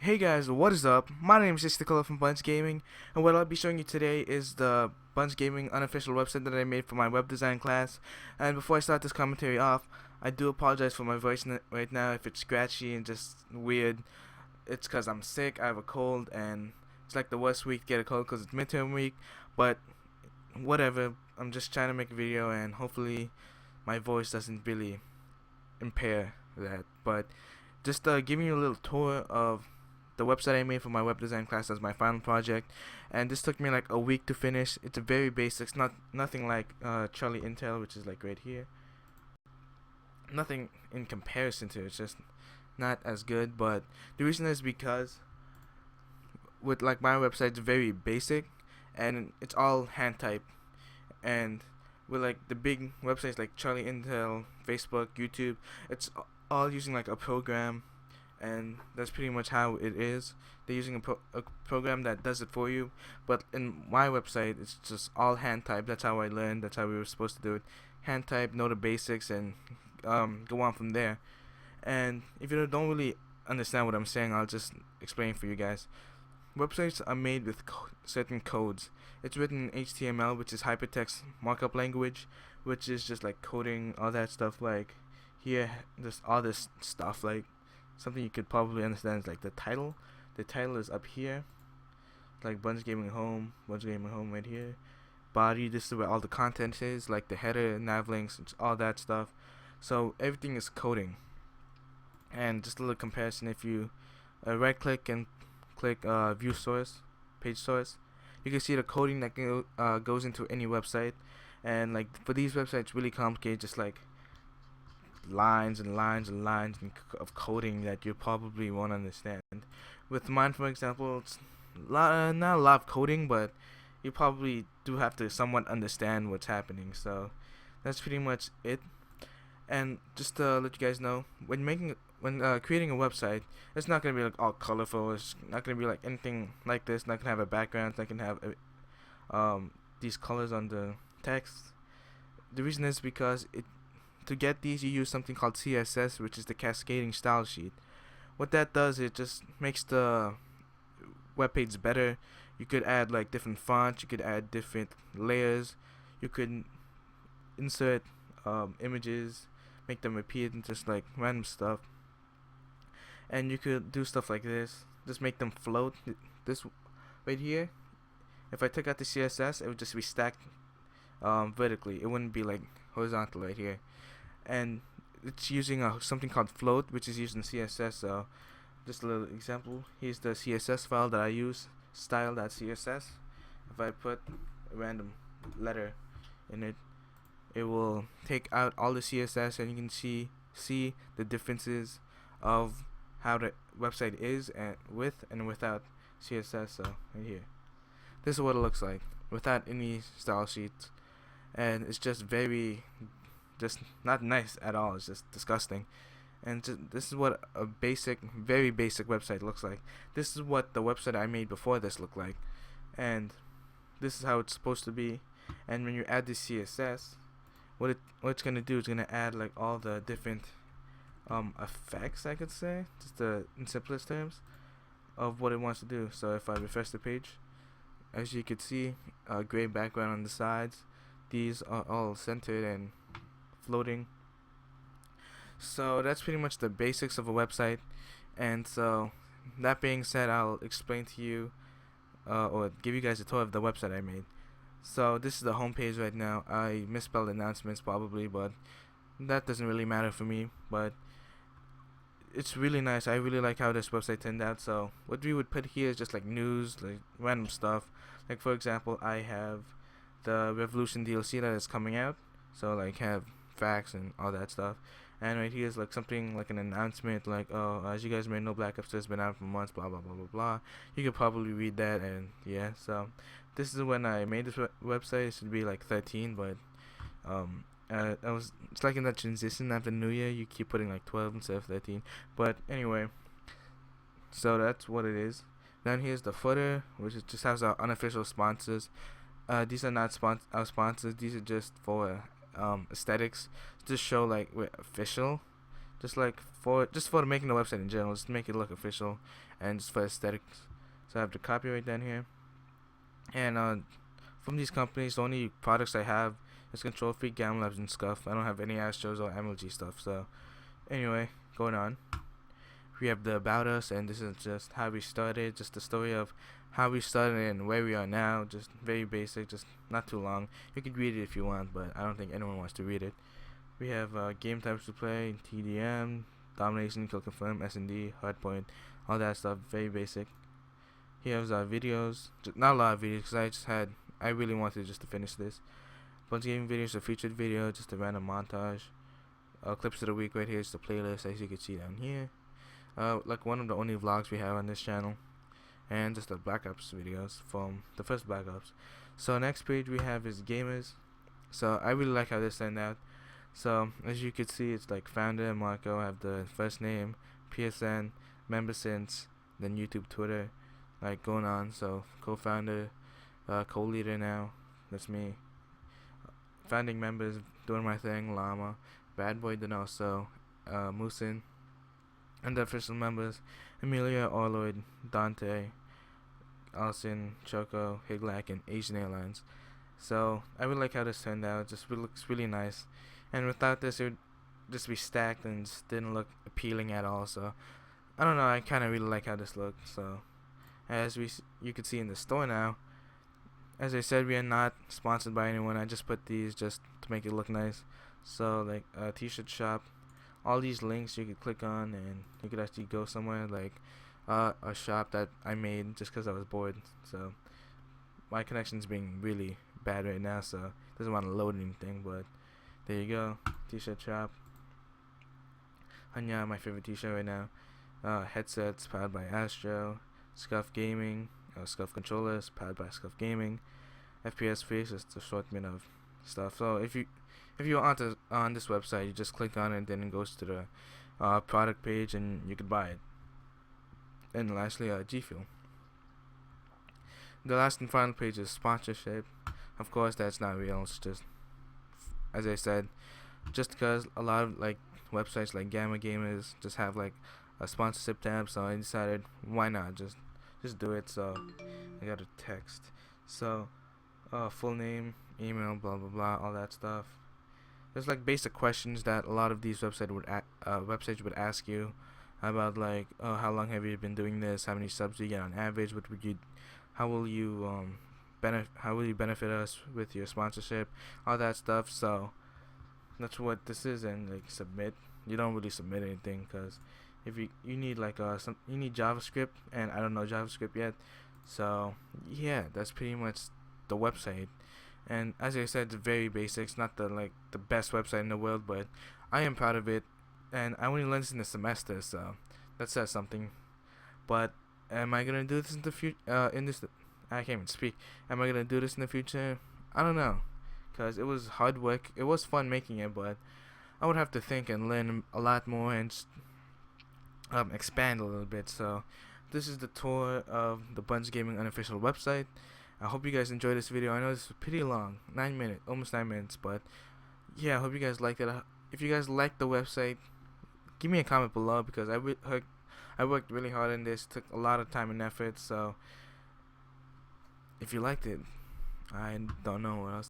Hey guys, what is up? My name is Isticola from BunsGaming, and what I'll be showing you today is the BunsGaming unofficial website that I made for my web design class. And before I start this commentary off, I do apologize for my voice right now if it's scratchy and just weird. It's because I'm sick, I have a cold, and it's like the worst week to get a cold because it's midterm week, but whatever, I'm just trying to make a video and hopefully my voice doesn't really impair that. But just giving you a little tour of the website I made for my web design class as my final project, and this took me like a week to finish. It's a very basic, it's nothing like Charlie Intel, which is like right here. Nothing in comparison to it. It's just not as good. But the reason is because with like my website, it's very basic, and it's all hand type. And with like the big websites like Charlie Intel, Facebook, YouTube, it's all using like a program, and that's pretty much how it is. They're using a program that does it for you, but in my website it's just all hand type. That's how I learned, that's how we were supposed to do it. Hand type, know the basics, and go on from there. And if you don't really understand what I'm saying, I'll just explain for you guys. Websites are made with certain codes. It's written in HTML, which is hypertext markup language, which is just like coding, all that stuff. Like here, just all this stuff, like something you could probably understand is like the title. The title is up here, like BunsGaming Home right here. Body, this is where all the content is, like the header, nav links, all that stuff. So everything is coding. And just a little comparison, if you right click and click view source, page source, you can see the coding that goes into any website. And like for these websites, really complicated, just like lines and lines and lines of coding that you probably won't understand. With mine, for example, it's not a lot of coding, but you probably do have to somewhat understand what's happening. So that's pretty much it. And just to let you guys know, when creating a website, it's not gonna be like all colorful. It's not gonna be like anything like this. Not gonna have a background. It's not gonna have these colors on the text. The reason is because to get these, you use something called CSS, which is the cascading style sheet. What that does, it just makes the web page better. You could add like different fonts, you could add different layers, you could insert images, make them repeat, and just like random stuff. And you could do stuff like this, just make them float. This right here, if I took out the CSS, it would just be stacked vertically. It wouldn't be like horizontal right here. And it's using something called float, which is using CSS. So just a little example, here's the CSS file that I use, style.css. If I put a random letter in it, it will take out all the CSS, and you can see the differences of how the website is and with and without CSS. So right here, this is what it looks like without any style sheets, and it's just just not nice at all. It's just disgusting. And this is what a very basic website looks like. This is what the website I made before this looked like, and this is how it's supposed to be. And when you add the CSS, what it's gonna do is gonna add like all the different effects, I could say, just in simplest terms, of what it wants to do. So if I refresh the page, as you can see, a gray background on the sides. These are all centered and floating. So that's pretty much the basics of a website. And so that being said, I'll explain to you or give you guys a tour of the website I made. So this is the home page right now. I misspelled announcements probably, but that doesn't really matter for me. But it's really nice. I really like how this website turned out. So what we would put here is just like news, like random stuff. Like for example, I have the Revolution DLC that is coming out. So like have facts and all that stuff. And right here is like something like an announcement, like, oh, as you guys may know, Black Ops 2 has been out for months, blah blah blah blah blah. You could probably read that, and yeah. So this is when I made this website. It should be like 13, but it's like in that transition after New Year, you keep putting like 12 instead of 13. But anyway, so that's what it is. Then here's the footer, which just has our unofficial sponsors. These are not our sponsors. These are just for aesthetics, to show like we're official, just for making the website in general, just to make it look official. and just for aesthetics. So I have the copyright down here, and from these companies, the only products I have is Control Freak, Gamma Labs, and Scuff. I don't have any Astros or MLG stuff. So anyway, going on. We have the About Us, and this is just how we started, just the story of how we started and where we are now. Just very basic, just not too long. You could read it if you want, but I don't think anyone wants to read it. We have game types to play, TDM, domination, kill confirm, S&D, hardpoint, all that stuff, very basic. Here's our videos, not a lot of videos because I really wanted just to finish this. BunsGaming videos, a featured video, just a random montage. Clips of the week right here is the playlist, as you can see down here. Like one of the only vlogs we have on this channel, and just the Black Ops videos from the first Black Ops. So next page we have is gamers. So I really like how this turned out. So as you can see, it's like founder Marco, I have the first name, PSN, member since, then YouTube, Twitter, like going on. So co-founder, co-leader now, that's me. Founding members, doing my thing, Llama, Bad Boy Denoso, Musin. And the official members, Amelia, Orloid, Dante, Allison, Choco, Higlak, and Asian Airlines. So I really like how this turned out. It just looks really nice. And without this, it would just be stacked and just didn't look appealing at all. So I don't know. I kind of really like how this looked. So as you can see in the store now, as I said, we are not sponsored by anyone. I just put these just to make it look nice. So like a t-shirt shop. All these links you could click on and you could actually go somewhere like a shop that I made just because I was bored. So my connection's being really bad right now, so it doesn't want to load anything, but there you go. T-shirt shop. Hanya, my favorite t-shirt right now. Headsets powered by Astro. Scuff Gaming, Scuff controllers powered by Scuff Gaming. FPS Face is the assortment of stuff. So if you're on this website, you just click on it and then it goes to the product page and you could buy it. And lastly, G Fuel. The last and final page is sponsorship. Of course, that's not real. It's just, as I said, just because a lot of like websites like Gamma Gamers just have like a sponsorship tab, so I decided why not just do it. So I got a text. So full name, email, blah blah blah, all that stuff. There's like basic questions that a lot of these websites would ask you about, like, oh, how long have you been doing this? How many subs do you get on average? How will you benefit us with your sponsorship? All that stuff. So that's what this is. And like submit. You don't really submit anything because if you need like you need JavaScript, and I don't know JavaScript yet. So yeah, that's pretty much the website. And as I said, it's very basic. It's not the best website in the world, but I am proud of it. And I only learned this in the semester, so that says something. But am I gonna do this in the future? I can't even speak. Am I gonna do this in the future? I don't know, cause it was hard work. It was fun making it, but I would have to think and learn a lot more and just, expand a little bit. So this is the tour of the BunsGaming unofficial website. I hope you guys enjoyed this video. I know this was pretty long, 9 minutes, almost 9 minutes, but yeah, I hope you guys liked it. If you guys liked the website, give me a comment below, because I worked really hard on this, took a lot of time and effort. So if you liked it, I don't know what else